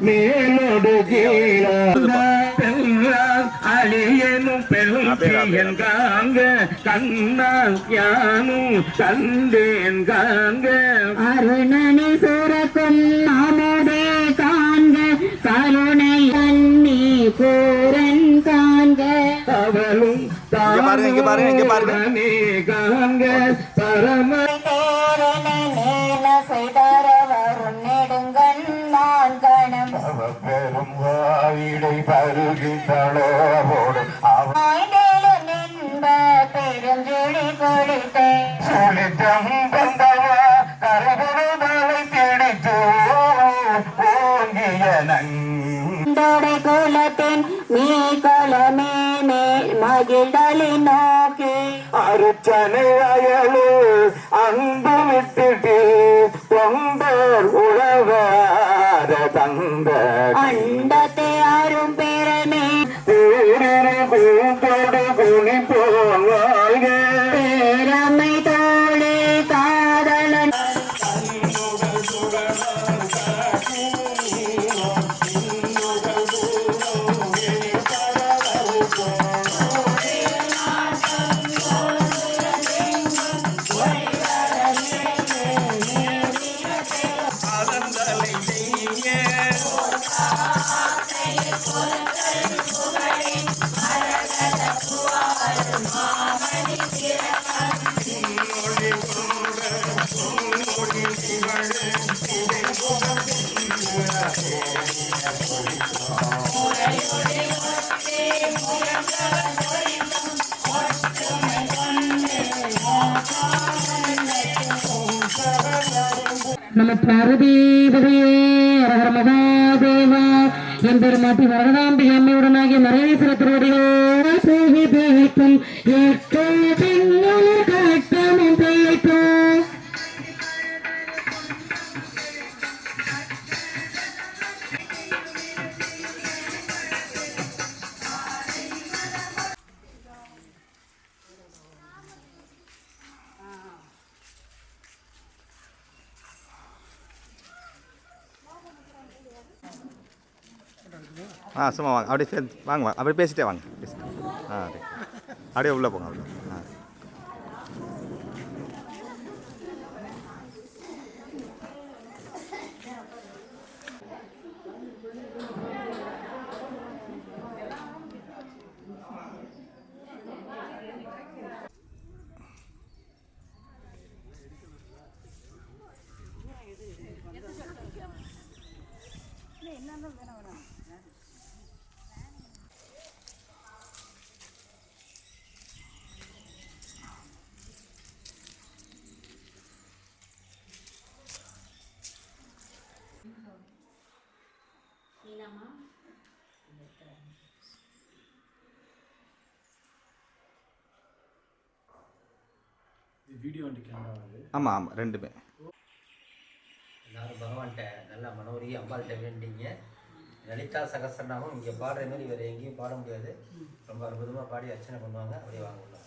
மேலோடு அழியனும் பெருந்தியன் காங்க கண்ணால் யானும் கண்டேன் காங்க அருணனி சுரக்கும் அமுதே காண்க கருணை அன்னி கூரன் காண்க அவளும் தானே காண்க பரம பெரும் வாயிடை பருகின்றோடும் பெருஞ்சொழி கொடுத்தே சுழித்தம் பந்தவா கருகுருதலை பிடித்தோ ஓங்கிய நண்டோடை குலத்தின் நீ கலமே மேல் மகிழ்தலை நோக்கி அருச்சனை அயலு அன்பு விட்டுட்டு தொண்டர் உழவார தந்த அண்டத்தை அரும் பேரமே கூட்டோடு குனி போவாங்க பேரமை தோழி காதலன் நம பார்வதீபதையே ஹர மகாதேவா எம்பெருமாட்டி வரதாம்பி அம்மையுடனாகிய நரேஸ்வர திருவடிகளோடு போகி பேய்க்கும் எட்டோ பெண்ணும் கட்டமும் பேய்க்கும் சும்மா வாங்க அப்படியே சேர்ந்து வாங்க அப்படியே பேசிட்டே வாங்க பேசிட்டு அப்படியே உள்ளே போங்க அப்படியே வீடியோ கேமரா ஆமாம் ஆமாம் ரெண்டுமே எல்லாரும் பகவான்கிட்ட நல்லா மனோரி அம்பாள்கிட்ட வேண்டிங்க. லலிதா சகஸ்ரநாமம் இங்கே பாடுற மாதிரி வேறு எங்கேயும் பாட முடியாது. ரொம்ப அற்புதமாக பாடி அர்ச்சனை பண்ணுவாங்க. அப்படியே வாங்க.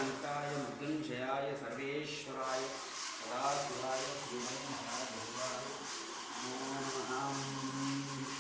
अनंताय मृत्युंजयाय सर्वेश्वराय सदाशिवाय धीमहि महादेवाय नमो नमः।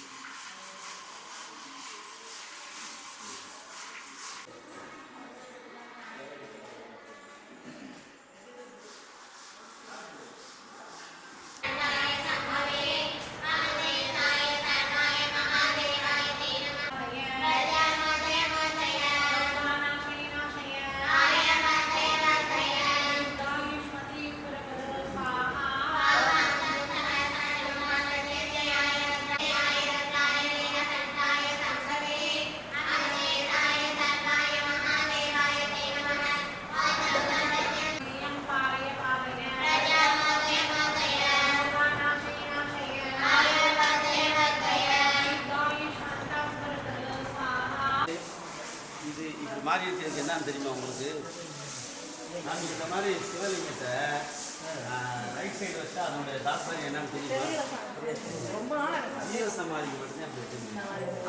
இது இப்படி மாறி இருக்கிறது என்னன்னு தெரியுமா உங்களுக்கு? நான் இந்த மாதிரி சிவலிங்கத்தை ரைட் சைடு வச்சா அதனுடைய தாற்பயம் என்னன்னு தெரியுமா? ஜீவ சமாதிக்கு மட்டும்தான் அப்படி வச்சிருக்கீங்க.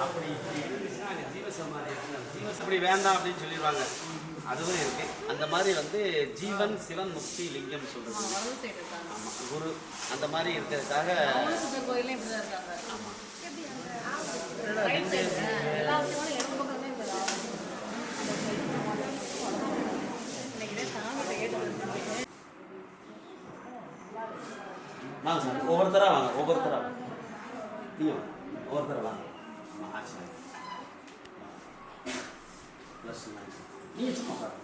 அப்படி இப்படி இருந்துச்சுன்னா அங்கே ஜீவ சமாதி இருக்குன்னு ஜீவ அப்படி வேண்டாம் அப்படின்னு சொல்லிடுவாங்க. அதுவும் இருக்கு. அந்த மாதிரி வந்து ஜீவன் சிவன் முக்தி லிங்கம் சொல்றது. ஆமாம், குரு அந்த மாதிரி இருக்கிறதுக்காக. ஆமாம், வாங்க சார், ஒவ்வொருத்தராக வாங்க, ஒவ்வொருத்தராக வாங்க. நீங்கள் ஒவ்வொருத்தராக வாங்க. ஆச்சு ப்ளஸ் நீங்கள் சும்மா பாருங்க.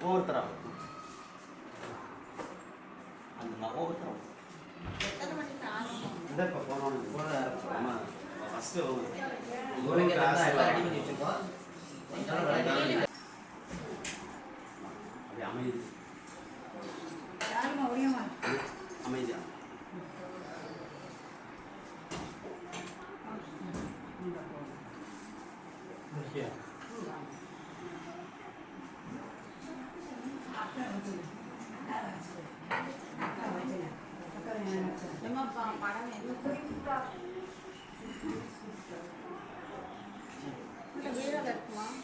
ஒவ்வொருத்தராக அந்த ஒவ்வொருத்தராக இந்த இப்போ போனோன்னு ஆமாம் ஃபஸ்ட்டு ரெடி பண்ணி வச்சுருக்கோம். அப்படி அமைதி அமைதியா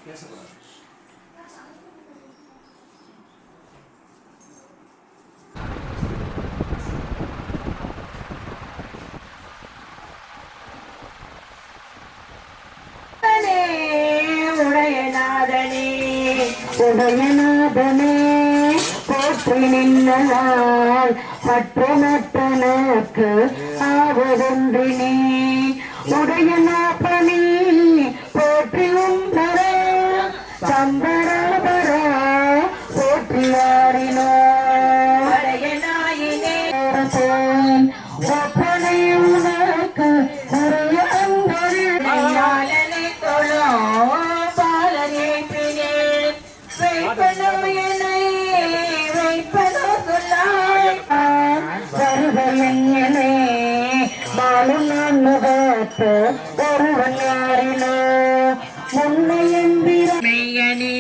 பேசக்கூடாது. உடையநாதனே போற்றி நின்னலால் பற்றமற்றனக்கு ஆவதொன்றினே உடையநாதனே போற்றி உம்பர சம்பராபர போற்றியாரினோ உடையநாயினே ஒப்பனை உனக்கு நிறைய அன்பொழியாளனை தொழோ பாலனை பினேன் வைப்பனோயனை வைப்பனோ சொல்லாய் வருவலங்கனே மாலும் நான் முகத்து ஒருவன் யாரினோ முன்னை எந்திர மெய்யனே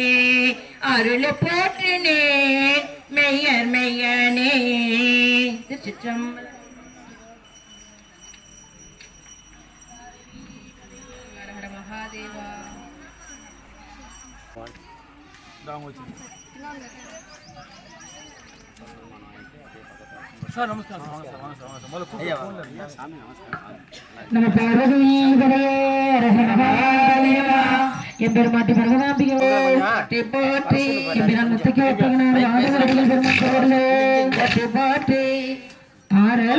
அருள் போற்றினேன் மெய்யர் மெய்யனே திருச்சிற்றம்பலம். சார் நமஸ்காரம். நம்ம பார்வதீபதையே ரகரகாதேவா எம்பெருமாட்டி பரமநாம்பிகை போற்றி போற்றி எம்பிரான் முத்துக்கு ஒப்பங்கனார் வாதவரடிகள் பெருமாள் போற்றி போற்றி ஆறு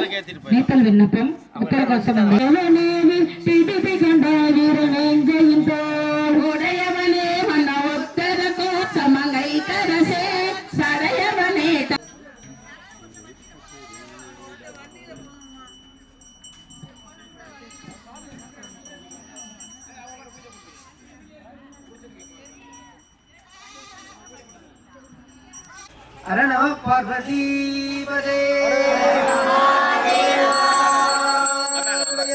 நீத்தல் விண்ணப்பம் உத்தரகோசம் திடுதி கண்ட வீரனேஞ்சையின் போல் உடையவனே மன்ன உத்தர கோசமங்கை தரசே சடையவனே அர நம பார்வதீபதே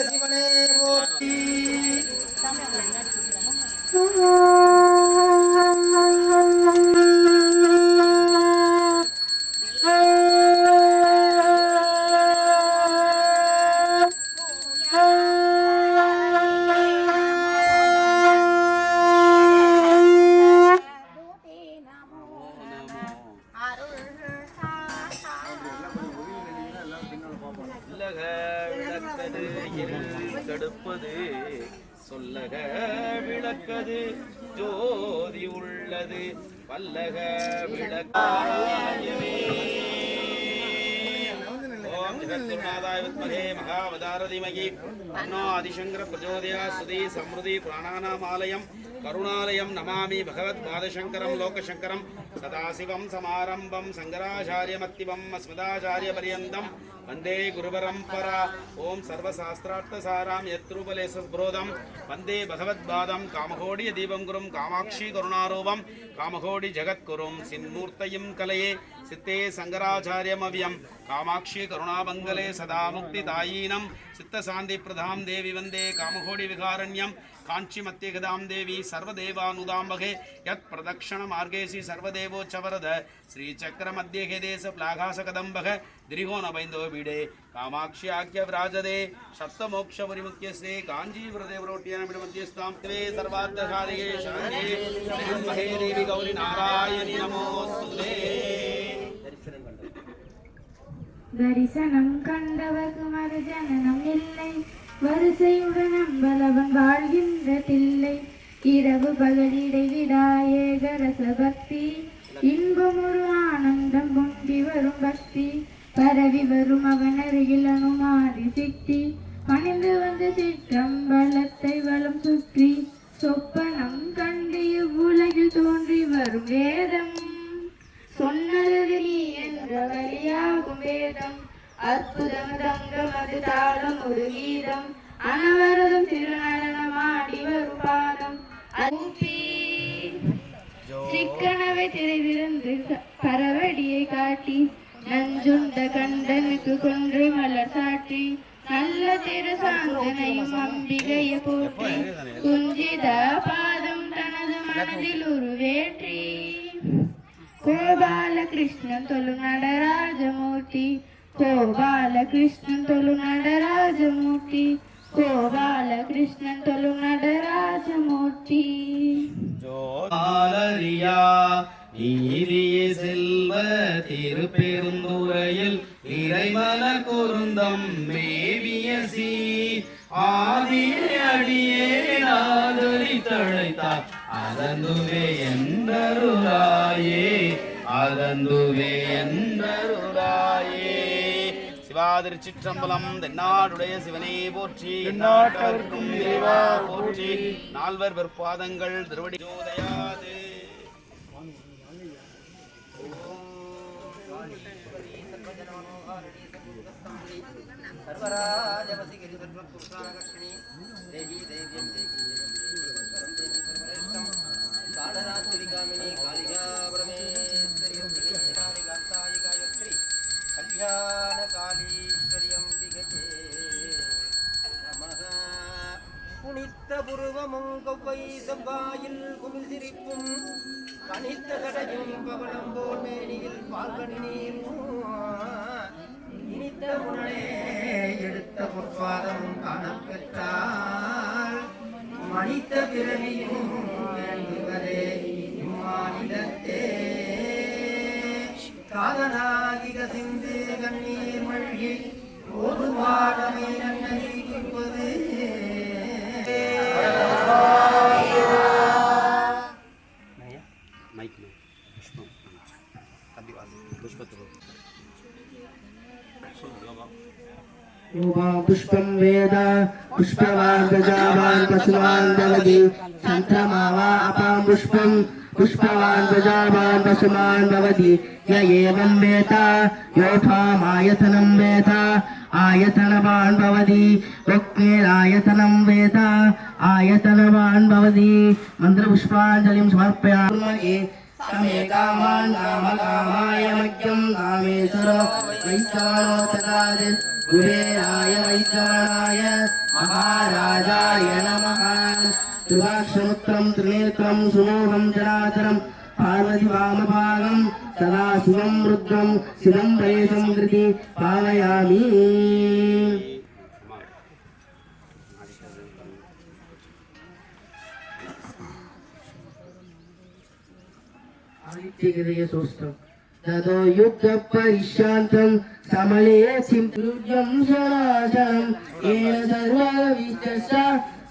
சிவனே போற்றி. உலாவது சொல்லக விளக்கது ஜோதி உள்ளது பல்லக விளக்காயமே. ஓம் ஜெகத்குருநாதாய வித்மஹே மகாவதாரதிமகி தன்னோ ஆதிசங்கர பிரச்சோதயாத். ஸ்ருதி சம்ருதி புராணானாமாலயம் கருணாலயம் நமாமி பகவத் பாதசங்கரம் லோகசங்கரம் சதாசிவம் சமாரம்பம் சங்கராச்சாரியமத்திவம் அஸ்மதாச்சாரிய பரியந்தம் வந்தே குருபரம்பரா. ஓம் சர்வசாஸ்திரார்த்தசாராம் யத்ரூபலேசஸ்புரோதம் வந்தே பகவத்பாதம் காமகோடி தீபம் குரும் காமாட்சி கருணாரூபம் காமகோடி ஜகத்குரும் சின்மூர்த்தயும் கலையே சித்தே சங்கராச்சாரியமவ்யம் காமாட்சி கருணாபங்கலே சதா முக்திதாயீனம் சித்தசாந்தி பிரதாம் தேவி வந்தே காமகோடி விகாரண்யம் காஞ்சி மத்தியகதாம் தேவி சர்வதேவானுதாம்பகே யத் பிரதக்ஷண மார்கேசி சர்வதேவோச்சவரத ஸ்ரீசக்கர மத்தியகே தேச பிளாகாச கதம்பக திரிகோண பைந்தோ பீடே காமாட்சி ஆக்கிய விராஜதே சப்தமோக்ஷ பரிமுக்கியஸ்தே காஞ்சிபுரதேவரோட்டியான மத்தியஸ்தாம் தே சர்வார்த்தசாரியே சாரியே மகே தேவி கௌரி நாராயணி நமோஸ்துதே. தரிசனம் கண்டவர்க்கு மறுஜனனம் இல்லை, வரிசையுடன் அம்பலவன் வாழ்கின்ற தில்லை. இரவு பகல் இடைவிடா ஏகரச பக்தி, இன்பம் ஒரு ஆனந்தம் பொங்கி வரும் பக்தி. பரவி வரும் அவன் அருகில் அனுமாதி சித்தி, பணிந்து வந்து சிற்றம்பலத்தை வலம் சுற்றி. சொப்பனம் கண்டு இவ்வுலகில் தோன்றி வரும் வேதம், சொன்னது நீ என்ற வழியாகும் வேதம். அற்புதம் தங்கம் அது தாளம் ஒரு கீதம், அனவரதம் திருநடனமாடி வரும் பாதம். அனுப்பி சிக்கனவை திரைதிருந்து பரவடியை காட்டி, நஞ்சுண்ட கண்டனுக்கு கொன்றை மலர் சாற்றி. நல்ல திரு சாந்தனையும் அம்பிகையை போற்றி, குஞ்சித பாதம் தனது மனதில் உருவேற்றி. கோபாலகிருஷ்ணன் தொழு நடராஜமூர்த்தி, கோபாலகிருஷ்ணன் தொழு நடராஜமூர்த்தி, கோபாலகிருஷ்ணன் தொழு நடராஜமூர்த்தி. ஜோதியா நீதிய செல்வ திருப்பெருந்துறையில் இறைமலர் குருந்தம் மேவிய சி ஆதிய அடியே நாதரி தழைத்தார் அதந்துவே என்றருளாயே அதந்துவே என்றருளாயே. சிவாதிருச்சிற்றம்பலம் தென்னாடுடைய சிவனே போற்றி எந்நாட்டவர்க்கும் இறைவா போற்றி. நால்வர் வெற்பாதங்கள் திருவடி ஜோதயாது. சர்வராஜவசிகிரி சர்வபுருஷாகர்ஷிணி தேவி தேவியம் தேவி சர்வரேஷ்டம் காலராத்ரிகாமினி காளிகா பரமேஸ்வரியம் காளிகாந்தாயி காயத்ரி கல்யாண காளீஸ்வரி அம்பிகையே நமஹ. புனித்த புருவமும் கொவ்வை செவ்வாயில் குமிழ் சிரிப்பும், கனித்த கடையும் பவளம் போல் மேனியில் பால்கனி நீரும், இனித்த உடனே எடுத்த பொற்பாதமும் காணப்பெற்றால் மனித பிறவியும் வேண்டுவதே இம்மாநிலத்தே. காதலாகி கசிந்து கண்ணீர் மழ்கி ஓதுவாடமை நன்மை குறிப்பது. पुष्पं वेद पुष्पवान् प्रजावान् पशुवान् भवति सन्त्रमावा अपां पुष्पं पुष्पवान् प्रजावान् पशुमान् भवति य एवं वेद योऽथामायतनं वेद आयतनवान् भवति वक्नेरायतनं वेद आयतनवान् भवति मन्त्रपुष्पाञ्जलिं समर्पयामि समे कामान् कामकामाय मह्यं कामेश्वरो वैश्वानो तदादि कुबेराय वैश्वानाय महाराजाय नमः। त्रिभाक्षमुत्रं त्रिनेत्रं सुमोहं जनातरं पार्वतीवामभागं सदाशिवं रुद्रं चिदम्बरेशं कृति पालयामि। आदित्यहृदय सोष्टम् ततो युद्धपरिशान्तं समले सिंहृजं सनातनं येन सर्वविश्वस्य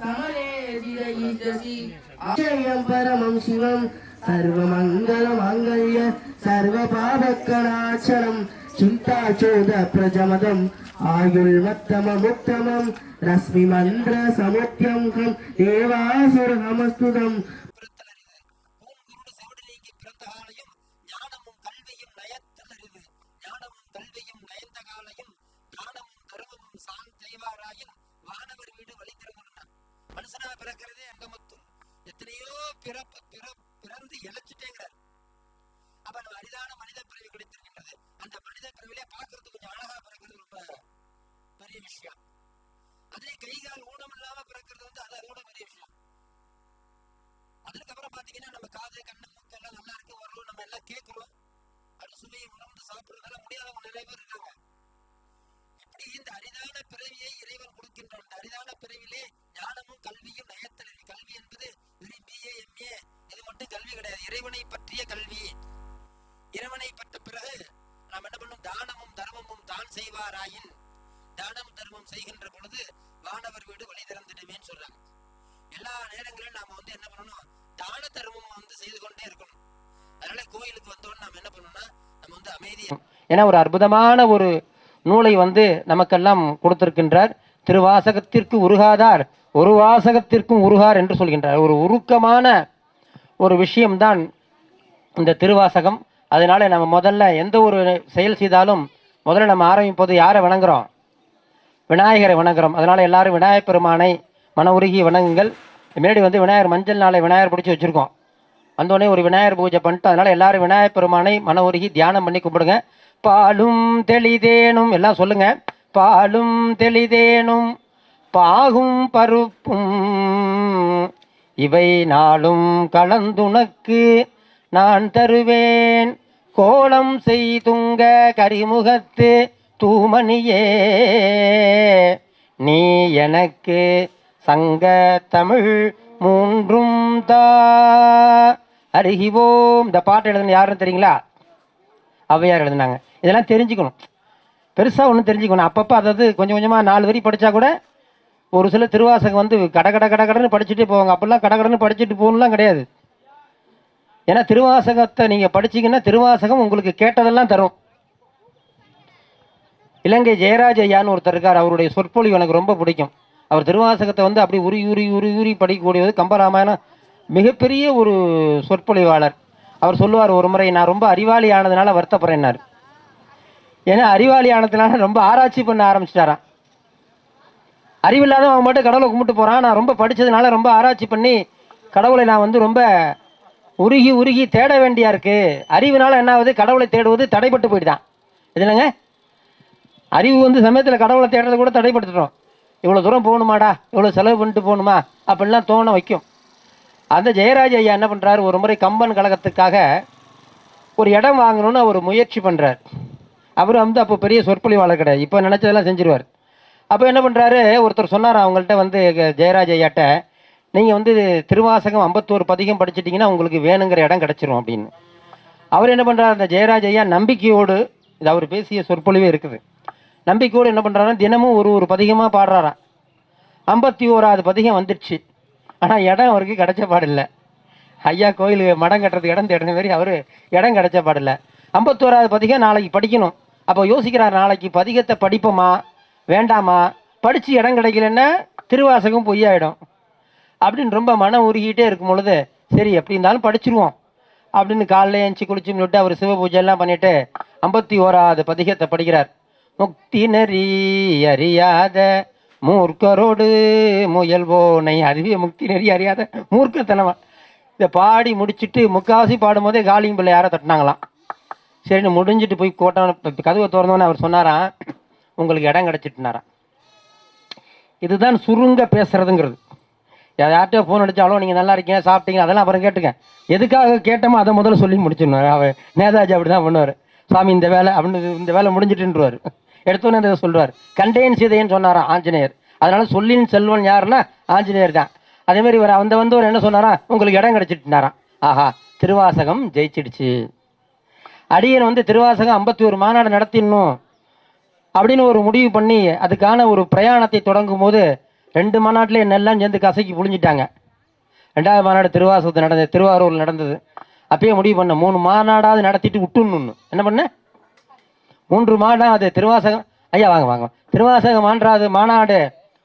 समले जिरयिष्यसि अक्षयं परमं शिवं सर्वमङ्गलमाङ्गल्य सर्वपापकणाशनं चिन्ताचोदप्रजमदम् आयुर्मत्तममुत्तमं रश्मिमन्त्रसमुद्यंहं देवासुरहमस्तुतम् மனுஷனா பிறக்கிறதே அங்கமத்தும் எத்தனையோ பிறந்து இழைச்சிட்டேங்கிறார். அப்ப நம்ம அரிதான மனித பிறவி கிடைத்திருக்கின்றது. அந்த மனித பிறவிலே பார்க்கறது கொஞ்சம் அழகா பிறக்கிறது ரொம்ப பெரிய விஷயம். அதே கை கால் ஊனம் இல்லாம பிறக்கிறது அது அதோட பெரிய விஷயம். அதுக்கப்புறம் பாத்தீங்கன்னா நம்ம காது கண்ணு மூக்கு எல்லாம் நல்லா இருக்கு வரணும், நம்ம எல்லாம் கேட்கிறோம், அது சுவையை உணர்ந்து சாப்பிடுறதுனால முடியாதவங்க நிறைய பேர் இருக்காங்க. இப்படி இந்த அரிதான பிறவியை இறைவன் கொடுக்கின்ற அந்த அரிதான பிறவிலே ஞானமும் கல்வியும் நயத்தல். கல்வி என்பது வெறும் BA MA இது மட்டும் கல்வி கிடையாது, இறைவனை பற்றிய கல்வி. இறைவனை பற்ற பிறகு நாம் என்ன பண்ணும், தானமும் தர்மமும் தான் செய்வாராயின், தானம் தர்மம் செய்கின்ற பொழுது வானவர் வீடு வழி திறந்துடுவேன்னு சொல்றாங்க. எல்லா நேரங்களிலும் நாம என்ன பண்ணணும், தான தர்மம் செய்து கொண்டே இருக்கணும். அதனால கோயிலுக்கு வந்தோன்னு நாம என்ன பண்ணணும்னா நம்ம அமைதியா, ஏன்னா ஒரு அற்புதமான ஒரு நூலை நமக்கெல்லாம் கொடுத்திருக்கின்றார். திருவாசகத்திற்கு உருகாதார் ஒரு வாசகத்திற்கும் உருகார் என்று சொல்கின்றார். ஒரு உருக்கமான ஒரு விஷயம்தான் இந்த திருவாசகம். அதனால நம்ம முதல்ல எந்த ஒரு செயல் செய்தாலும் முதல்ல நம்ம ஆரம்பிப்போது யாரை வணங்குறோம், விநாயகரை வணங்குறோம். அதனால எல்லாரும் விநாயகர் பெருமானை மன உருகி வணங்குங்கள். முன்னாடி விநாயகர் மஞ்சள் நாளை விநாயகர் பிடிச்சி வச்சிருக்கோம், வந்தோடனே ஒரு விநாயகர் பூஜை பண்ணிட்டு அதனால எல்லாரும் விநாயகர் பெருமானை மன உருகி தியானம் பண்ணி கும்பிடுங்க. பாலும் தெளிதேனும் எல்லாம் சொல்லுங்க. பாலும் தெளிதேனும் பாகும் பருப்பும் இவை நாளும் கலந்துனக்கு நான் தருவேன், கோலம் செய்துங்க கரிமுகத்து தூமணியே நீ எனக்கு சங்க தமிழ் மூன்றும் தா அருகிவோம். இந்த பாட்டு எழுதுன யாருன்னு தெரியுங்களா? ஔவையார் எழுதுனாங்க. இதெல்லாம் தெரிஞ்சுக்கணும், பெருசாக ஒன்றும் தெரிஞ்சுக்கணும். அப்பப்போ அதாவது கொஞ்சம் கொஞ்சமாக 4 வரி படித்தா கூட ஒரு சில திருவாசகம் கடன்னு படிச்சுட்டு போவாங்க. அப்பெல்லாம் கடன்னு படிச்சுட்டு போகணும்லாம் கிடையாது. ஏன்னா திருவாசகத்தை நீங்கள் படிச்சிங்கன்னா திருவாசகம் உங்களுக்கு கேட்டதெல்லாம் தரும். இலங்கை ஜெயராஜ் ஐயான்னு ஒருத்தர் இருக்கார், அவருடைய சொற்பொழிவு எனக்கு ரொம்ப பிடிக்கும். அவர் திருவாசகத்தை அப்படி உரி படிக்கக்கூடியது. கம்பராமாயணம் மிகப்பெரிய ஒரு சொற்பொழிவாளர். அவர் சொல்லுவார், ஒரு முறை நான் ரொம்ப அறிவாளி ஆனதுனால வருத்தப்படுறேன்னாரு. ஏன்னா அறிவாளி ஆனதுனால ரொம்ப ஆராய்ச்சி பண்ண ஆரம்பிச்சிட்டாரான். அறிவில்லாத அவன் மட்டும் கடவுளை கும்பிட்டு போகிறான். நான் ரொம்ப படித்ததுனால ரொம்ப ஆராய்ச்சி பண்ணி கடவுளை நான் ரொம்ப உருகி தேட வேண்டியா இருக்கு. அறிவுனால என்ன ஆகுது, கடவுளை தேடுவது தடைப்பட்டு போயிட்டான். இதுலங்க அறிவு சமயத்தில் கடவுளை தேடுறது கூட தடைப்படுத்துகிறோம். இவ்வளோ தூரம் போகணுமாடா, இவ்வளோ செலவு பண்ணிட்டு போகணுமா அப்படின்லாம் தோண வைக்கும். அந்த ஜெயராஜ் ஐயா என்ன பண்ணுறாரு, ஒரு முறை கம்பன் கழகத்துக்காக ஒரு இடம் வாங்கணும்னு அவர் முயற்சி பண்ணுறார். அவர் அப்போ பெரிய சொற்பொழிவாளர் கிடையாது, இப்போ நினச்சதெல்லாம் செஞ்சிருவார். அப்போ என்ன பண்ணுறாரு, ஒருத்தர் சொன்னார் அவங்கள்ட்ட ஜெயராஜ் ஐயாட்ட, நீங்கள் திருவாசகம் 51 பதிகம் படிச்சிட்டிங்கன்னா உங்களுக்கு வேணுங்கிற இடம் கிடச்சிரும் அப்படின்னு. அவர் என்ன பண்ணுறாரு, அந்த ஜெயராஜ் ஐயா நம்பிக்கையோடு, இது அவர் பேசிய சொற்பொழிவே இருக்குது, நம்பிக்கையோடு என்ன பண்ணுறாருன்னா தினமும் ஒரு பதிகமாக பாடுறாராம். 51வது பதிகம் வந்துடுச்சு. ஆனால் இடம் அவருக்கு கிடைச்ச பாடில்லை. ஐயா கோயில் மடம் கட்டுறதுக்கு இடம் தேடின மாதிரி அவர் இடம் கிடைச்ச பாடில்லை. 51வது பதிகம் நாளைக்கு படிக்கணும். அப்போ யோசிக்கிறார், நாளைக்கு பதிகத்தை படிப்போமா வேண்டாமா, படித்து இடம் கிடைக்கலன்னா திருவாசகம் பொய்யாயிடும் அப்படின்னு ரொம்ப மனம் உருகிட்டே இருக்கும் பொழுது, சரி எப்படி இருந்தாலும் படிச்சிருவோம் அப்படின்னு காலையில் எழுந்துச்சி குளிச்சு விட்டு அவர் சிவ பூஜையெல்லாம் பண்ணிவிட்டு 51வது பதிகத்தை படிக்கிறார். முக்தி நெறி அறியாத மூர்க்கரோடு முயல்வோனை, அதுவே முக்தி நெறி அறியாத மூர்க்கத்தனமா. இதை பாடி முடிச்சுட்டு முக்காவாசி பாடும் போதே காலிங் பிள்ளை யாரை தட்டினாங்களாம். சரின்னு முடிஞ்சிட்டு போய் கதவை திறந்தோன்னு அவர் சொன்னாராம், உங்களுக்கு இடம் கிடச்சிட்டுனாராம். இதுதான் சுருங்க பேசுறதுங்கிறது. யார்கிட்ட ஃபோன் அடித்தாலும் நீங்கள் நல்லா இருக்கீங்க சாப்பிட்டீங்க அதெல்லாம் அப்புறம் கேட்டுங்க, எதுக்காக கேட்டோமோ அதை முதல்ல சொல்லி முடிச்சிடணும். அவர் நேதாஜி அப்படி தான் பண்ணுவார், சாமி இந்த வேலை அப்படின்னு இந்த வேலை முடிஞ்சிட்டுருவார். எடுத்தோன்னே அதை சொல்லுவார். கண்டேன் சீதைன்னு சொன்னாராம் ஆஞ்சநேயர். அதனால சொல்லின் செல்வன் யாருன்னா ஆஞ்சநேயர் தான். அதேமாதிரி இவர் வந்தவர் என்ன சொன்னாரா, உங்களுக்கு இடம் கிடச்சிட்டுனாராம். ஆஹா திருவாசகம் ஜெயிச்சிடுச்சு. அடியன் வந்து திருவாசகம் 51 மாநாடு நடத்திடணும் அப்படின்னு ஒரு முடிவு பண்ணி அதுக்கான ஒரு பிரயாணத்தை தொடங்கும் போது 2 மாநாட்டில் என்னெல்லாம் சேர்ந்து கசக்கி புழிஞ்சிட்டாங்க. 2வது மாநாடு திருவாசகத்தை நடந்தது, திருவாரூரில் நடந்தது. அப்பயே முடிவு பண்ண 3 மாநாடாவது நடத்திட்டு விட்டுணுன்னு என்ன பண்ண 3 மாநாடு திருவாசகம். ஐயா வாங்க வாங்க. திருவாசக மாநாடு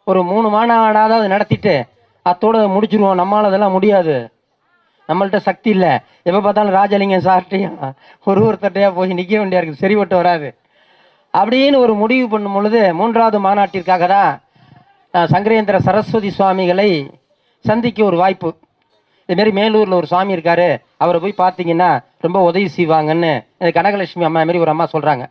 ஒரு 3 மாநாடாவது நடத்திட்டு அத்தோடு முடிச்சிருவோம். நம்மளால் அதெல்லாம் முடியாது, நம்மள்ட்ட சக்தி இல்லை. எப்போ பார்த்தாலும் ராஜலிங்கம் சார்ட்டையும் ஒருத்தட்டையாக போய் நிற்க வேண்டியா இருக்குது, சரிபட்டு வராது அப்படின்னு ஒரு முடிவு பண்ணும் பொழுது 3வது மாநாட்டிற்காக தான் சங்கரேந்திர சரஸ்வதி சுவாமிகளை சந்திக்க ஒரு வாய்ப்பு. இதுமாரி மேலூரில் ஒரு சுவாமி இருக்கார், அவரை போய் பார்த்தீங்கன்னா ரொம்ப உதவி செய்வாங்கன்னு கனகலட்சுமி அம்மா மாரி ஒரு அம்மா சொல்கிறாங்க.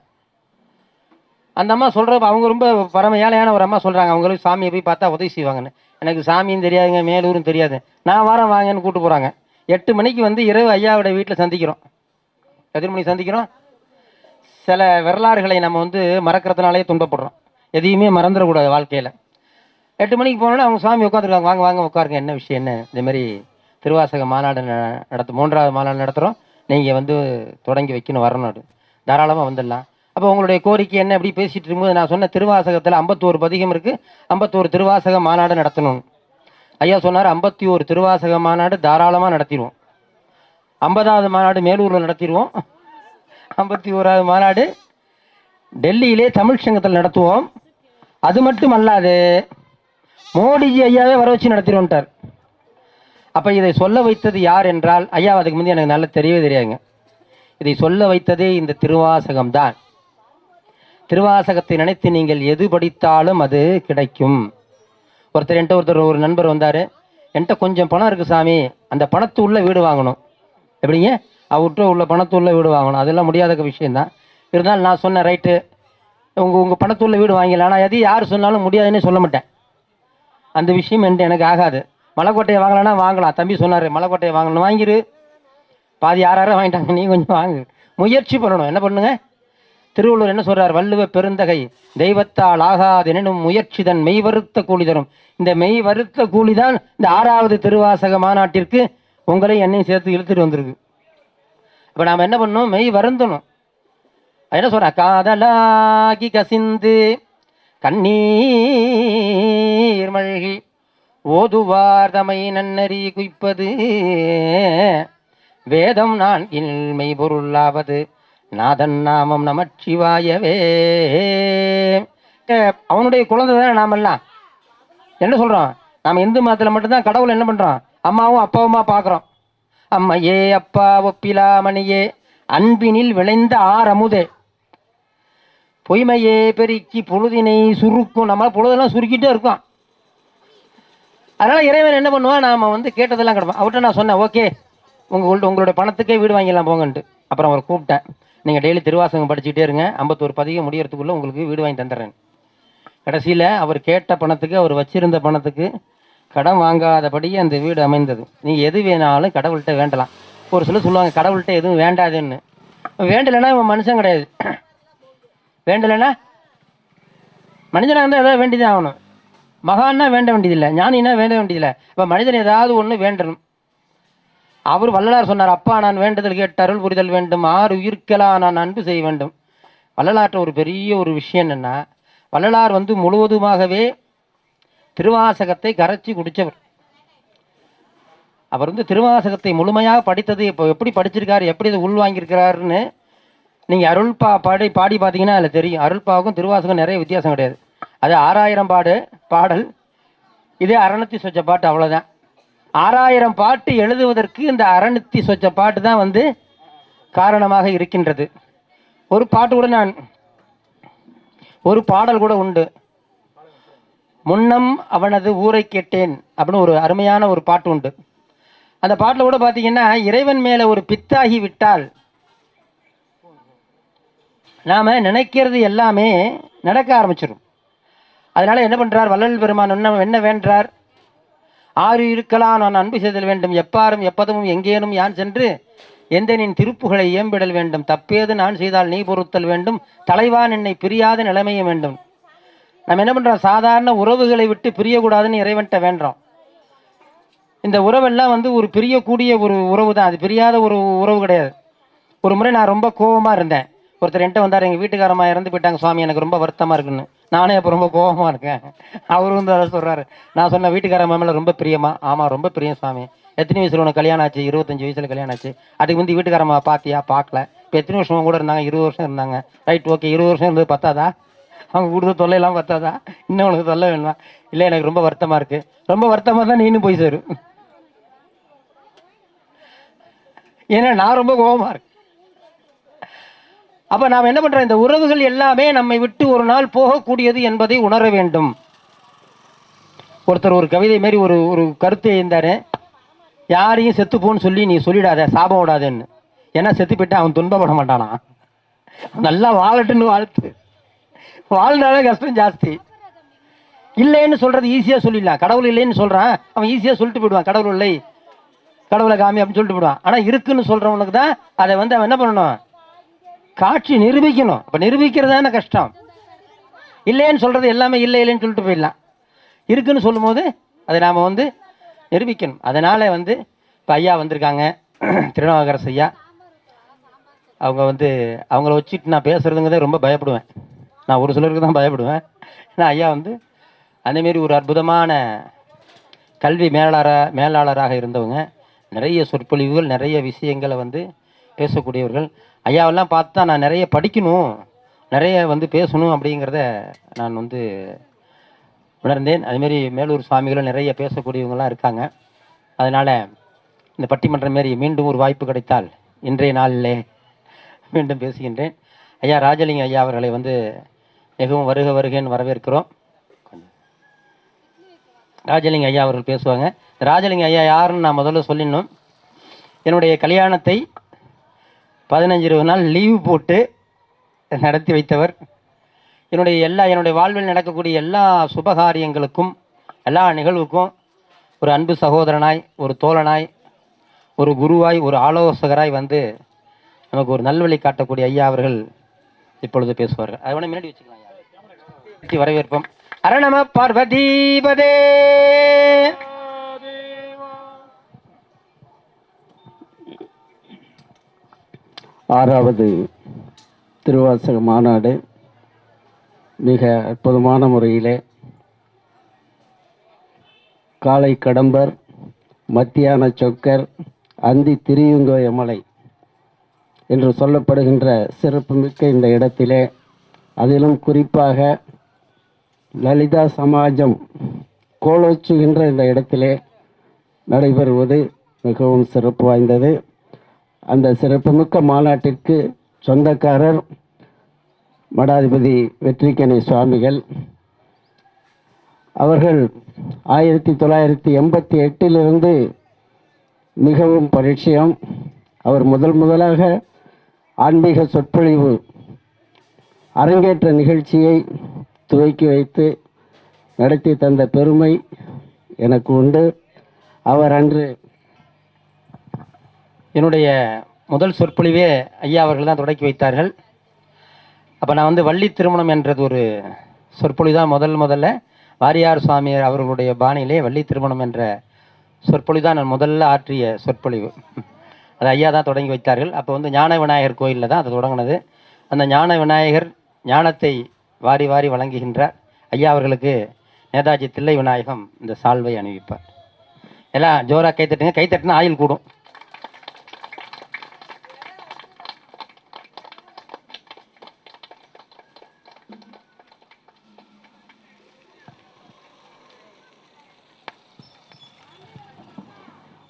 அந்த அம்மா சொல்கிறப்ப அவங்க ரொம்ப பரம ஏழையான ஒரு அம்மா சொல்கிறாங்க, அவங்களுக்கு சாமியை போய் பார்த்தா உதவி செய்வாங்கன்னு. எனக்கு சாமியும் தெரியாதுங்க, மேலூரும் தெரியாது. நான் வாரம் வாங்கன்னு கூப்பிட்டு போகிறாங்க. 8 மணிக்கு வந்து இரவு ஐயாவோட வீட்டில் சந்திக்கிறோம். எத்தனை மணிக்கு சந்திக்கிறோம்? சில வரலாறுகளை நம்ம வந்து மறக்கிறதுனாலே துன்பப்படுறோம். எதையுமே மறந்துடக்கூடாது வாழ்க்கையில். 8 மணிக்கு போனோன்னா அவங்க சாமி உட்காந்துருக்காங்க. வாங்க வாங்க உட்காருங்க, என்ன விஷயம் என்ன? இதேமாரி திருவாசக மாநாடு 3வது மாநாடு நடத்துகிறோம், நீங்கள் வந்து தொடங்கி வைக்கணும், வரணும், தாராளமாக வந்துடலாம். அப்போ உங்களுடைய கோரிக்கை என்ன? எப்படி பேசிகிட்டு இருக்கும்போது நான் சொன்ன திருவாசகத்தில் 51 பதிகம் இருக்குது, 51 திருவாசக மாநாடு நடத்தணும். ஐயா சொன்னார் 51 திருவாசக மாநாடு தாராளமாக நடத்திடுவோம். 50வது மாநாடு மேலூரில் நடத்திடுவோம். 51வது மாநாடு டெல்லியிலே தமிழ் சங்கத்தில் நடத்துவோம். அது மட்டும் அல்லாது மோடிஜி ஐயாவே வர வச்சு நடத்திடுவோன்ட்டார். அப்போ இதை சொல்ல வைத்தது யார் என்றால், ஐயா அதுக்கு முந்தைய எனக்கு நல்லா தெரியவே தெரியாதுங்க. இதை சொல்ல வைத்ததே இந்த திருவாசகம்தான். திருவாசகத்தை நினைத்து நீங்கள் எது படித்தாலும் அது கிடைக்கும். ஒருத்தர் ஒரு நண்பர் வந்தார், என்கிட்ட கொஞ்சம் பணம் இருக்குது சாமி, அந்த பணத்து உள்ள வீடு வாங்கணும். எப்படிங்க? அவர்கிட்ட உள்ள பணத்து உள்ள வீடு வாங்கணும், அதெல்லாம் முடியாத விஷயந்தான். இருந்தாலும் நான் சொன்னேன், ரைட்டு, உங்கள் பணத்துள்ள வீடு வாங்கிடலாம். ஆனால் எது யார் சொன்னாலும் முடியாதுன்னு சொல்ல மாட்டேன். அந்த விஷயம் எனக்கு ஆகாது. மலைக்கோட்டையை வாங்கலான்னா வாங்கலாம். தம்பி சொன்னார் மலைக்கோட்டையை வாங்கணும், வாங்கிரு. பாதி யாரும் வாங்கிட்டாங்க, நீ கொஞ்சம் வாங்கு. முயற்சி பண்ணணும். என்ன பண்ணுங்க? திருவள்ளுவர் என்ன சொல்றார்? வள்ளுவ பெருந்தகை தெய்வத்தால் ஆகாது எனும் முயற்சிதன் மெய் வருத்த கூலி தரும். இந்த மெய் வருத்த கூலி தான் இந்த 6வது திருவாசக மாநாட்டிற்கு உங்களை என்னையும் சேர்த்து இழுத்துட்டு வந்திருக்கு. இப்போ நாம் என்ன பண்ணணும்? மெய் வருந்தணும். என்ன சொல்ற? காதலாகி கசிந்து கண்ணீர் மழகி ஓதுவார் தமை நன்னறி குய்ப்பது வேதம் நான் இல்மை பொருளாவது நாதன் நாமம் நமச்சிவாயவே. அவனுடைய குழந்தை தானே நாமெல்லாம். என்ன சொல்கிறோம்? நாம் இந்து மதத்தில் மட்டும்தான் கடவுளை என்ன பண்ணுறோம்? அம்மாவும் அப்பாவுமா பார்க்குறோம். அம்மையே அப்பா ஒப்பிலாமணியே அன்பினில் விளைந்த ஆரமுதே பொய்மையே பெருக்கி பொழுதினை சுருக்கும். நம்ம பொழுதெல்லாம் சுருக்கிட்டே இருக்கோம். அதனால் இறைவன் என்ன பண்ணுவான்? நாம் வந்து கேட்டதெல்லாம் கிடப்போம். அவர்கிட்ட நான் சொன்னேன், ஓகே உங்களுடைய பணத்துக்கே வீடு வாங்கிடலாம் போங்கன்ட்டு. அப்புறம் அவரை கூப்பிட்டேன், நீங்கள் டெய்லி திருவாசகம் படிச்சுக்கிட்டே இருங்க, 51 பதிகம் முடியறதுக்குள்ளே உங்களுக்கு வீடு வாங்கி தந்துடுறேன். கடைசியில் அவர் கேட்ட பணத்துக்கு, அவர் வச்சிருந்த பணத்துக்கு கடன் வாங்காதபடி அந்த வீடு அமைந்தது. நீங்கள் எது வேணாலும் கடவுள்கிட்ட வேண்டலாம். ஒரு சிலர் சொல்லுவாங்க கடவுள்கிட்ட எதுவும் வேண்டாதுன்னு. வேண்டலைன்னா இவன் மனுஷன் கிடையாது. வேண்டலைன்னா மனிதனாக இருந்தால் எதாவது வேண்டிதான் ஆகணும். மகான்னா வேண்ட வேண்டியதில்லை, ஞானின்னா வேண்ட வேண்டியதில்லை. இப்போ மனிதன் ஏதாவது ஒன்று வேண்டணும். அவர் வள்ளலார் சொன்னார், அப்பா நான் வேண்டுதல் கேட்டு அருள் புரிதல் வேண்டும், 6 உயிர்க்கெல்லாம் நான் அன்பு செய்ய வேண்டும். வள்ளலாற்ற ஒரு பெரிய ஒரு விஷயம் என்னென்னா, வள்ளலார் வந்து முழுவதுமாகவே திருவாசகத்தை கரைச்சி குடித்தவர். அவர் வந்து திருவாசகத்தை முழுமையாக படித்தது இப்போ எப்படி படிச்சிருக்காரு, எப்படி இதை உள்வாங்கியிருக்கிறாருன்னு நீங்கள் அருள்பா பாடி பார்த்தீங்கன்னா அதில் தெரியும். அருள்பாவுக்கும் திருவாசகம் நிறைய வித்தியாசம் கிடையாது. அது 6000 பாடல், இதே அறநூத்தி சொச்ச பாட்டு, அவ்வளோதான். 6000 பாட்டு எழுதுவதற்கு இந்த அறநூத்தி சொச்ச பாட்டு தான் வந்து காரணமாக இருக்கின்றது. ஒரு பாட்டு கூட ஒரு பாடல் கூட உண்டு. முன்னம் அவனது ஊரை கேட்டேன் அப்படின்னு ஒரு அருமையான ஒரு பாட்டு உண்டு. அந்த பாட்டில் கூட பார்த்தீங்கன்னா, இறைவன் மேலே ஒரு பித்தாகி விட்டால் நாம் நினைக்கிறது எல்லாமே நடக்க ஆரம்பிச்சிடும். அதனால என்ன பண்ணுறார் வள்ளல் பெருமான்? என்ன வேண்டார்? 6 இருக்கலாம் நான் அன்பு செய்தல் வேண்டும், எப்பாரும் எப்பதமும் எங்கேனும் யான் சென்று எந்தனின் திருப்புகளை இயம்பிடல் வேண்டும், தப்பேது நான் செய்தால் நீ பொறுத்தல் வேண்டும், தலைவான் என்னை பிரியாத நிலைமையும் வேண்டும். நம்ம என்ன பண்ணுறோம்? சாதாரண உறவுகளை விட்டு பிரியக்கூடாதுன்னு இறைவன்ட்ட வேண்டுறோம். இந்த உறவெல்லாம் வந்து ஒரு பிரியக்கூடிய ஒரு உறவு தான், அது பிரியாத ஒரு உறவு கிடையாது. ஒரு முறை நான் ரொம்ப கோபமாக இருந்தேன். ஒருத்தர் என்கிட்ட வந்தார், எங்கள் வீட்டுக்காரம்மா இறந்து போயிட்டாங்க சுவாமி, எனக்கு ரொம்ப வருத்தமாக இருக்குன்னு. நானே இப்போ ரொம்ப கோபமாக இருக்கேன். அவரு வந்து அதை சொல்கிறாரு. நான் சொன்ன வீட்டுக்காரம்மா மேலே ரொம்ப பிரியமா? ஆமாம் ரொம்ப பிரியம் சுவாமி. எத்தனை வயசில் உனக்கு கல்யாணம் ஆச்சு? 25 வயசில் கல்யாணம் ஆச்சு. அதுக்கு வந்து வீட்டுக்காரம்மா பார்த்தியா? பார்க்கல. இப்போ எத்தனை வருஷம் கூட இருந்தாங்க? 20 வருஷம் இருந்தாங்க. Right, okay. 20 வருஷம் இருந்தது பத்தாதா? அவங்க கொடுத்த தொல்லையெல்லாம் பத்தாதா? இன்னும் உனக்கு தொல்லை வேணுமா? இல்லை எனக்கு ரொம்ப வருத்தமாக இருக்குது. ரொம்ப வருத்தமாக தான் நீனும் போய் சேரு. ஏன்னா நான் ரொம்ப கோபமாக இருக்கேன். அப்போ நாம் என்ன பண்ணுறோம்? இந்த உறவுகள் எல்லாமே நம்மை விட்டு ஒரு நாள் போகக்கூடியது என்பதை உணர வேண்டும். ஒருத்தர் ஒரு கவிதை மாரி ஒரு கருத்து எழுந்தாரு. யாரையும் செத்துப்போன்னு சொல்லி நீ சொல்லிடாத, சாபம் விடாதேன்னு. ஏன்னா செத்து போயிட்டு அவன் துன்பப்பட மாட்டானா. நல்லா வாழட்டுன்னு வாழ்த்து. வாழ்ந்தாலே கஷ்டம் ஜாஸ்தி. இல்லைன்னு சொல்கிறது ஈஸியாக சொல்லிடலாம். கடவுள் இல்லைன்னு சொல்கிறான், அவன் ஈஸியாக சொல்லிட்டு போயிடுவான். கடவுள் இல்லை, கடவுளை காமி அப்படின்னு சொல்லிட்டு போயிடுவான். ஆனால் இருக்குன்னு சொல்கிறவனுக்கு தான் அதை வந்து அவன் என்ன பண்ணணும்? காட்சி நிரூபிக்கணும். அப்போ நிரூபிக்கிறதான கஷ்டம். இல்லைன்னு சொல்கிறது எல்லாமே இல்லை இல்லைன்னு சொல்லிட்டு போயிடலாம். இருக்குன்னு சொல்லும்போது அதை நாம் வந்து நிரூபிக்கணும். அதனால் வந்து இப்போ ஐயா வந்திருக்காங்க, திருநாவுக்கரசு ஐயா. அவங்க வந்து அவங்கள வச்சுட்டு நான் பேசுகிறதுங்கிறதே ரொம்ப பயப்படுவேன். நான் ஒரு சிலருக்கு தான் பயப்படுவேன். ஏன்னா ஐயா வந்து அதேமாரி ஒரு அற்புதமான கல்வி மேலாளராக இருந்தவங்க. நிறைய சொற்பொழிவுகள், நிறைய விஷயங்களை வந்து பேசக்கூடியவர்கள். ஐயாவெல்லாம் பார்த்தா நான் நிறைய படிக்கணும், நிறைய வந்து பேசணும் அப்படிங்கிறத நான் வந்து உணர்ந்தேன். அதுமாரி மேலூர் சுவாமிகளும் நிறைய பேசக்கூடியவங்களாம் இருக்காங்க. அதனால் இந்த பட்டிமன்றம் மாரி மீண்டும் ஒரு வாய்ப்பு கிடைத்தால் இன்றைய நாளிலே மீண்டும் பேசுகின்றேன். ஐயா ராஜலிங்க ஐயா அவர்களை வந்து மிகவும் வருக வருகன்னு வரவேற்கிறோம். ராஜலிங்க ஐயா அவர்கள் பேசுவாங்க. ராஜலிங்க ஐயா யாருன்னு நான் முதல்ல சொல்லிடணும். என்னுடைய கல்யாணத்தை 15-20 நாள் லீவு போட்டு நடத்தி வைத்தவர். என்னுடைய வாழ்வில் நடக்கக்கூடிய எல்லா சுபகாரியங்களுக்கும், எல்லா நிகழ்வுக்கும் ஒரு அன்பு சகோதரனாய், ஒரு தோழனாய், ஒரு குருவாய், ஒரு ஆலோசகராய் வந்து நமக்கு ஒரு நல்வழி காட்டக்கூடிய ஐயா அவர்கள் இப்பொழுது பேசுவார்கள். அதை வேணா முன்னாடி வச்சுக்கலாம் ஐயா. வரவேற்போம். அரணம பார்வதீபதே. ஆறாவது திருவாசக மாநாடு மிக அற்புதமான முறையிலே காலை கடம்பர், மத்தியான சொக்கர், அந்தி திரியுங்கோயமலை என்று சொல்லப்படுகின்ற சிறப்புமிக்க இந்த இடத்திலே, அதிலும் குறிப்பாக லலிதா சமாஜம் கோலோச்சுகின்ற இந்த இடத்திலே நடைபெறுவது மிகவும் சிறப்பு வாய்ந்தது. அந்த சிறப்புமிக்க மாநாட்டிற்கு சொந்தக்காரர் மடாதிபதி வெற்றிக்கணி சுவாமிகள் அவர்கள் 1988 மிகவும் பரிச்சயம். அவர் முதலாக ஆன்மீக சொற்பொழிவு அரங்கேற்ற நிகழ்ச்சியை துவக்கி வைத்து நடத்தி தந்த பெருமை எனக்கு உண்டு. அவர் அன்று என்னுடைய முதல் சொற்பொழிவே ஐயா அவர்கள் தான் தொடக்கி வைத்தார்கள். அப்போ நான் வந்து வள்ளி திருமணம் என்றது ஒரு சொற்பொழிவு தான் முதல்ல வாரியார் சுவாமி அவர்களுடைய பாணியிலே வள்ளி திருமணம் என்ற சொற்பொழிவு தான் நான் முதல்ல ஆற்றிய சொற்பொழிவு. அது ஐயா தான் தொடங்கி வைத்தார்கள். அப்போ வந்து ஞான விநாயகர் கோயிலில் தான் அது தொடங்கினது. அந்த ஞான விநாயகர் ஞானத்தை வாரி வாரி வழங்குகின்றார். ஐயா அவர்களுக்கு நேதாஜி தில்லை விநாயகம் இந்த சால்வை அணிவிப்பார். எல்லாம் ஜோராக கைத்தட்டுங்க. கைத்தட்டுனா ஆயில் கூடும்.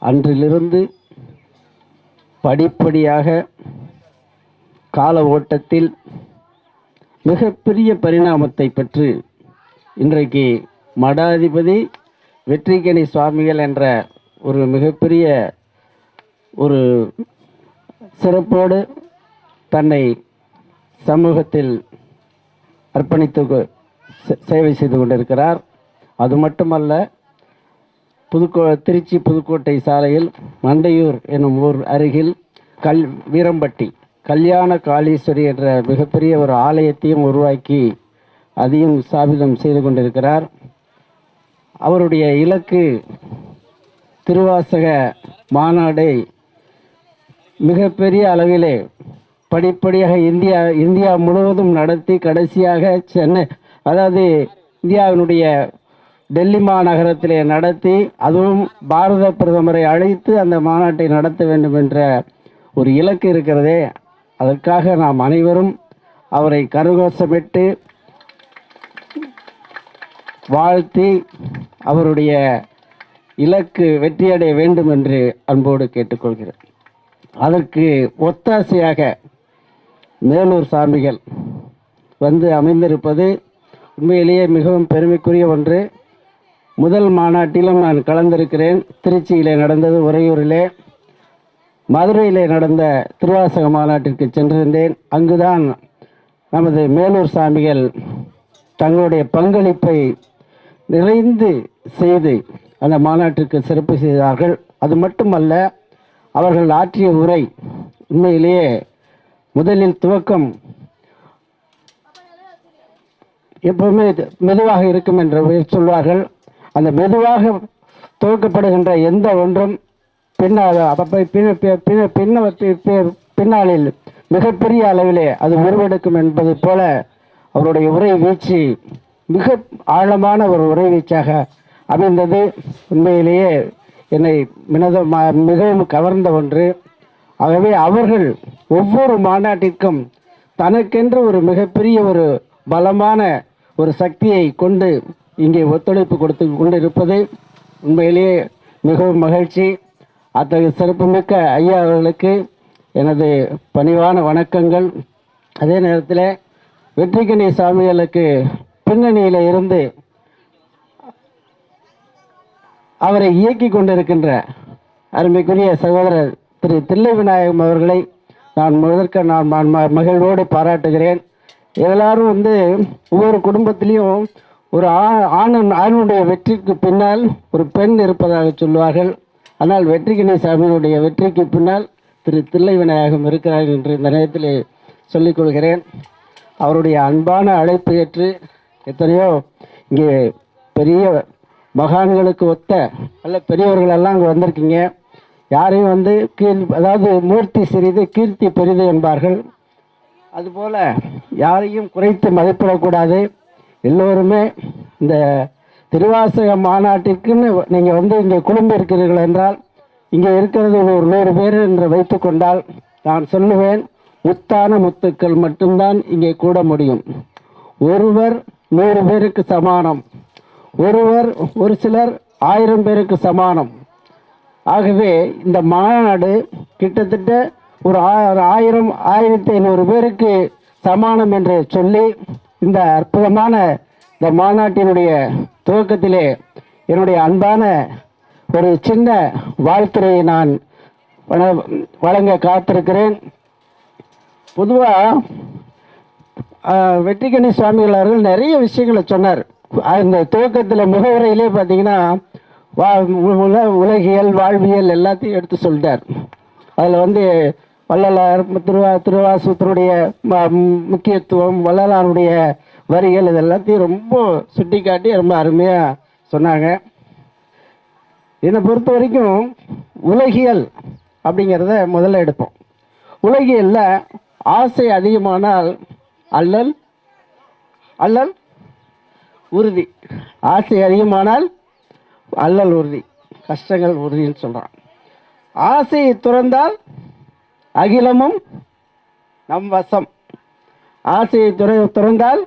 அன்றிலிருந்து படிப்படியாக கால ஓட்டத்தில் மிகப்பெரிய பரிணாமத்தை பெற்று இன்றைக்கு மடாதிபதி வெற்றிக்கணி சுவாமிகள் என்ற ஒரு மிகப்பெரிய ஒரு சிறப்போடு தன்னை சமூகத்தில் அர்ப்பணித்து சேவை செய்து கொண்டிருக்கிறார். அது மட்டுமல்ல, திருச்சி புதுக்கோட்டை சாலையில் மண்டையூர் என்னும் ஊர் அருகில் வீரம்பட்டி கல்யாண காளீஸ்வரி என்ற மிகப்பெரிய ஒரு ஆலயத்தையும் உருவாக்கி அதையும் ஸ்தாபிதம் செய்து கொண்டிருக்கிறார். அவருடைய இலக்கு திருவாசக மாநாடை மிகப்பெரிய அளவிலே படிப்படியாக இந்தியா முழுவதும் நடத்தி கடைசியாக சென்னை, அதாவது இந்தியாவினுடைய டெல்லி மாநகரத்திலே நடத்தி, அதுவும் பாரத பிரதமரை அழைத்து அந்த மாநாட்டை நடத்த வேண்டும் என்ற ஒரு இலக்கு இருக்கிறதே. அதற்காக நாம் அனைவரும் அவரை கரகோஷமிட்டு வாழ்த்தி அவருடைய இலக்கு வெற்றியடைய வேண்டும் என்று அன்போடு கேட்டுக்கொள்கிறேன். அதற்கு ஒத்தாசையாக மேலூர் சாமிகள் வந்து அமைந்திருப்பது உண்மையிலேயே மிகவும் பெருமைக்குரிய ஒன்று. முதல் மாநாட்டிலும் நான் கலந்திருக்கிறேன். திருச்சியிலே நடந்தது, உறையூரிலே, மதுரையிலே நடந்த திருவாசக மாநாட்டிற்கு சென்றிருந்தேன். அங்குதான் நமது மேலூர் சாமிகள் தங்களுடைய பங்களிப்பை நிறைந்து செய்து அந்த மாநாட்டிற்கு சிறப்பு செய்தார்கள். அது மட்டுமல்ல, அவர்கள் ஆற்றிய உரை உண்மையிலேயே முதலில் துவக்கம் எப்பவுமே மெதுவாக இருக்கும் என்று சொல்வார்கள். அந்த மெதுவாக துவக்கப்படுகின்ற எந்த ஒன்றும் பின்னாளில் மிகப்பெரிய அளவிலே அது உருவெடுக்கும் என்பது போல அவருடைய உரை வீச்சு மிக ஆழமான ஒரு உரை வீச்சாக அமைந்தது. உண்மையிலேயே என்னை மிகவும் கவர்ந்த ஒன்று. ஆகவே அவர்கள் ஒவ்வொரு மாநாட்டிற்கும் தனக்கென்று ஒரு மிகப்பெரிய ஒரு பலமான ஒரு சக்தியை கொண்டு இங்கே ஒத்துழைப்பு கொடுத்து கொண்டிருப்பது உண்மையிலேயே மிகவும் மகிழ்ச்சி. அத்தகைய சிறப்புமிக்க ஐயா அவர்களுக்கு எனது பணிவான வணக்கங்கள். அதே நேரத்தில் வெற்றிக்கணி சாமிகளுக்கு பின்னணியில் இருந்து அவரை இயக்கி கொண்டிருக்கின்ற அருமைக்குரிய சகோதரர் திரு தில்லை விநாயகம் அவர்களை நான் மகிழ்வோடு பாராட்டுகிறேன். எல்லாரும் ஒவ்வொரு குடும்பத்திலையும் ஒரு ஆணுடைய வெற்றிக்கு பின்னால் ஒரு பெண் இருப்பதாக சொல்வார்கள். ஆனால் வெற்றிக்கணி சாமியினுடைய வெற்றிக்கு பின்னால் திரு தில்லை விநாயகம் இருக்கிறார் என்று இந்த நேரத்தில் சொல்லிக்கொள்கிறேன். அவருடைய அன்பான அழைப்பு ஏற்று எத்தனையோ இங்கே பெரிய மகான்களுக்கு ஒத்த நல்ல பெரியவர்களெல்லாம் அங்கே வந்திருக்கீங்க. யாரையும் அதாவது மூர்த்தி சிறிது கீர்த்தி பெரிது என்பார்கள். அதுபோல் யாரையும் குறைத்து மதிப்பிடக்கூடாது. எல்லோருமே இந்த திருவாசக மாநாட்டிற்குன்னு நீங்கள் இங்கே குழும்பு இருக்கிறீர்கள் என்றால், இங்கே இருக்கிறது ஒரு 100 பேர் என்று வைத்து கொண்டால், நான் சொல்லுவேன், முத்தான முத்துக்கள் மட்டும்தான் இங்கே கூட முடியும். ஒருவர் 100 பேருக்கு சமானம், ஒரு சிலர் 1000 பேருக்கு சமானம். ஆகவே இந்த மாநாடு கிட்டத்தட்ட ஒரு 1000-1500 பேருக்கு சமானம் என்று சொல்லி இந்த அற்புதமான இந்த மாநாட்டினுடைய துவக்கத்திலே என்னுடைய அன்பான ஒரு சின்ன வாழ்த்துறையை நான் வழங்க காத்திருக்கிறேன். பொதுவாக வெற்றிக்கணி சுவாமிகள் அவர்கள் நிறைய விஷயங்களை சொன்னார். அந்த துவக்கத்தில் முகவுரையிலே பார்த்தீங்கன்னா உலகியல், வாழ்வியல் எல்லாத்தையும் எடுத்து சொல்லிட்டார். அதில் வள்ளலார், திருவாசகத்தினுடைய முக்கியத்துவம், வள்ளலாருடைய வரிகள், இது எல்லாத்தையும் ரொம்ப சுட்டி காட்டி ரொம்ப அருமையாக சொன்னாங்க. என்னை பொறுத்த வரைக்கும் உலகியல் அப்படிங்கிறத முதல்ல எடுப்போம். உலகியல்ல ஆசை அதிகமானால் அல்லல் உறுதி. ஆசை அதிகமானால் அல்லல் உறுதி, கஷ்டங்கள் உறுதின்னு சொல்கிறான். ஆசையை துறந்தால் அகிலமும் நம் வசம். ஆசையை துறந்தால்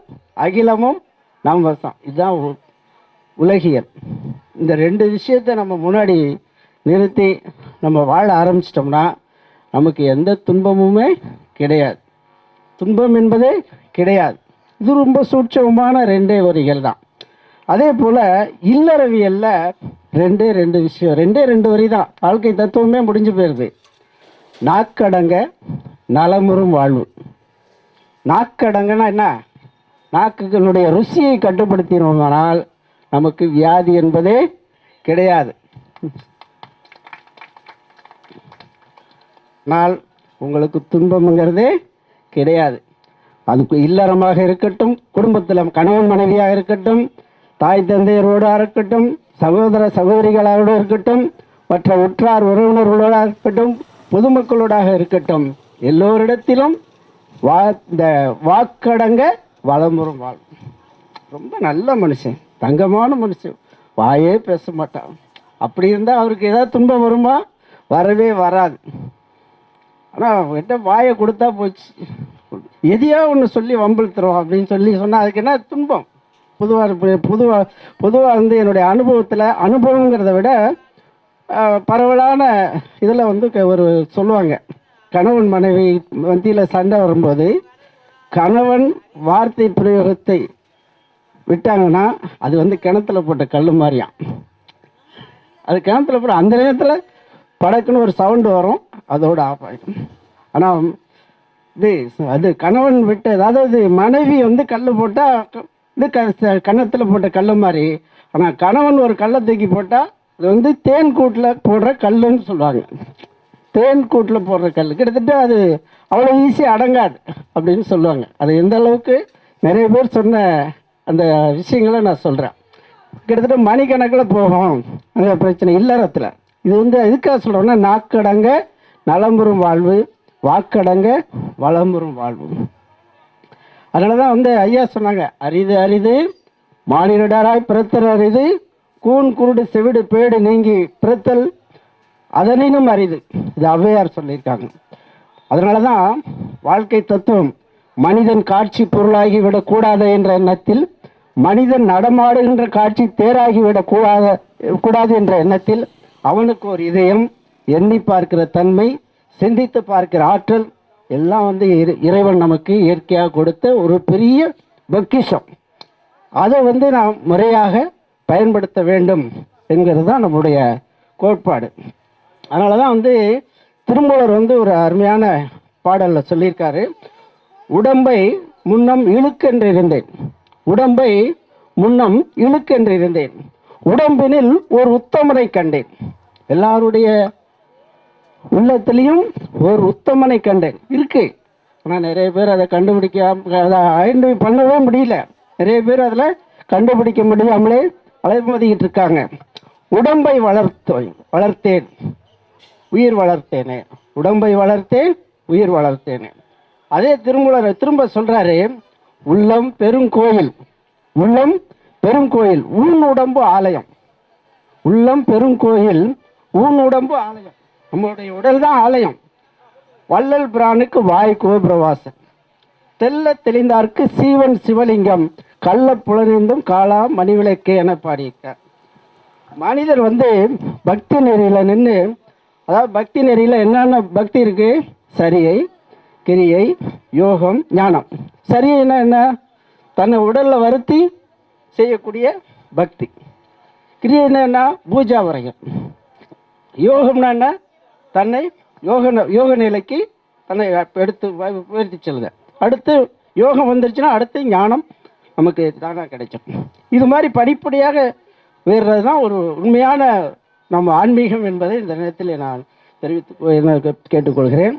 அகிலமும் நம் வசம். இதுதான் உலகியல். இந்த 2 விஷயத்தை நம்ம முன்னாடி நிறுத்தி நம்ம வாழ ஆரம்பிச்சிட்டோம்னா நமக்கு எந்த துன்பமுமே கிடையாது. துன்பம் என்பதே கிடையாது. இது ரொம்ப சூட்சமான 2 வரிகள் தான். அதே போல் இல்லறவியலில் 2 விஷயம், 2 வரி தான். வாழ்க்கை தத்துவமே முடிஞ்சு போயிடுது. நாக்கடங்க நலமுறும் வாழ்வு. நாக்கடங்கன்னா என்ன? நாக்குகளுடைய ருசியை கட்டுப்படுத்தினோம்னால் நமக்கு வியாதி என்பதே கிடையாது. ஆனால் உங்களுக்கு துன்பம்ங்கிறதே கிடையாது. அதுக்கு இல்லறமாக இருக்கட்டும், குடும்பத்தில் கணவன் மனைவியாக இருக்கட்டும், தாய் தந்தையரோடாக இருக்கட்டும், சகோதர சகோதரிகளோடு இருக்கட்டும், மற்ற உற்றார் உறவினர்களோடு இருக்கட்டும், பொதுமக்களோடாக இருக்கட்டும், எல்லோரிடத்திலும் இந்த வாக்கடங்க வளமுறும் வாழ். ரொம்ப நல்ல மனுஷன், தங்கமான மனுஷன், வாயே பேச மாட்டான். அப்படி இருந்தால் அவருக்கு ஏதாவது துன்பம் வருமா? வரவே வராது. ஆனால் அவங்ககிட்ட வாயை கொடுத்தா போச்சு, எதையோ ஒன்று சொல்லி வம்பிழுத்துருவோம் அப்படின்னு சொன்னால் அதுக்கு என்ன துன்பம்? பொதுவாக வந்து என்னுடைய அனுபவங்கிறத விட பரவலான இதில் வந்து ஒரு சொல்லுவாங்க, கணவன் மனைவி மத்தியில் சண்டை வரும்போது கணவன் வார்த்தை பிரயோகத்தை விட்டாங்கன்னா அது வந்து கிணத்துல போட்ட கல் மாதிரியாம். அது கிணத்துல போட்ட அந்த நேரத்தில் படக்குன்னு ஒரு சவுண்டு வரும், அதோடு ஆஃப் ஆகிடும். ஆனால் அது கணவன் விட்டு, அதாவது மனைவி வந்து கல் போட்டால் இது கன்னத்தில் போட்ட கல் மாதிரி. ஆனால் கணவன் ஒரு கல்லை தூக்கி போட்டால் அது வந்து தேன் கூட்டில் போடுற கல்லுன்னு சொல்லுவாங்க. தேன் கூட்டில் போடுற கல் கிட்டத்தட்ட அது அவ்வளோ ஈஸியாக அடங்காது அப்படின்னு சொல்லுவாங்க. அது எந்த அளவுக்கு நிறைய பேர் சொன்ன அந்த விஷயங்களை நான் சொல்கிறேன். கிட்டத்தட்ட மணிக்கணக்கில் போகும் அந்த பிரச்சனை இல்லறத்தில். இது வந்து எதுக்காக சொல்கிறோன்னா, நாக்கடங்க நலம்பெறும் வாழ்வு, வாக்கடங்க வளம்பெறும் வாழ்வு. அதனால தான் வந்து ஐயா சொன்னாங்க, அரிது அரிது மானிடராய் பிறத்தல் அரிது, கூன் குருடு செவிடு பேடு நீங்கி பிறத்தல் அதனினும் அரிது. இது ஔவையார் சொல்லியிருக்காங்க. அதனால தான் வாழ்க்கை தத்துவம், மனிதன் காட்சி பொருளாகி விடக்கூடாது என்ற எண்ணத்தில், மனிதன் நடமாடுகின்ற காட்சி தேராகிவிடக் கூடாது என்ற எண்ணத்தில் அவனுக்கு ஒரு இதயம், எண்ணி பார்க்கிற தன்மை, சிந்தித்து பார்க்கிற ஆற்றல் எல்லாம் வந்து இறைவன் நமக்கு இயற்கையாக கொடுத்த ஒரு பெரிய பொக்கிஷம். அதை வந்து நாம் முறையாக பயன்படுத்த வேண்டும் என்கிறது தான் நம்முடைய கோட்பாடு. அதனால தான் வந்து திருமூலர் வந்து ஒரு அருமையான பாடலில் சொல்லியிருக்காரு, உடம்பை முன்னம் இழுக்கென்றிருந்தேன், உடம்பை முன்னம் இழுக்கென்றிருந்தேன், உடம்பினில் ஒரு உத்தமனை கண்டேன். எல்லாருடைய உள்ளத்திலையும் ஒரு உத்தமனை கண்டேன் இருக்கு. ஆனால் நிறைய பேர் அதை அதை ஐடென்டிஃபை பண்ணவே முடியல. நிறைய பேர் அதில் கண்டுபிடிக்க முடியாமலே அலைமோதிக்கிட்டு இருக்காங்க. உடம்பை வளர்த்தேன் உயிர் வளர்த்தேனே, உடம்பை வளர்த்தேன் உயிர் வளர்த்தேனே. அதே திரும்ப சொல்றாரு, உள்ளம் பெருங்கோயில், உள்ளம் பெருங்கோயில், ஊன் உடம்பு ஆலயம். உள்ளம் பெருங்கோயில், ஊன் உடம்பு ஆலயம். நம்மளுடைய உடல் தான் ஆலயம். வள்ளல் பிரானுக்கு வாய் கோபுரவாசன், தெல்ல தெளிந்தார்க்கு சீவன் சிவலிங்கம், கள்ள புலனிந்தும் காலா மணிவிளக்கே என பாடியிருக்கார். மனிதர் வந்து பக்தி நெறியில் நின்று, அதாவது பக்தி நெறியில் என்னென்ன பக்தி இருக்கு? சரியை, கிரியை, யோகம், ஞானம். சரியைன்னா என்ன? தன்னை உடலில் வருத்தி செய்யக்கூடிய பக்தி. கிரியைன்னா என்ன? பூஜா வரையும். யோகம்னா என்ன? தன்னை யோக நிலைக்கு தன்னை எடுத்து உயர்த்தி செல்லுங்க. அடுத்து யோகம் வந்துருச்சுன்னா அடுத்து ஞானம் நமக்கு தானாக கிடைக்கும். இது மாதிரி படிப்படியாக உயர்றது தான் ஒரு உண்மையான நம்ம ஆன்மீகம் என்பதை இந்த நேரத்தில் நான் கேட்டுக்கொள்கிறேன்.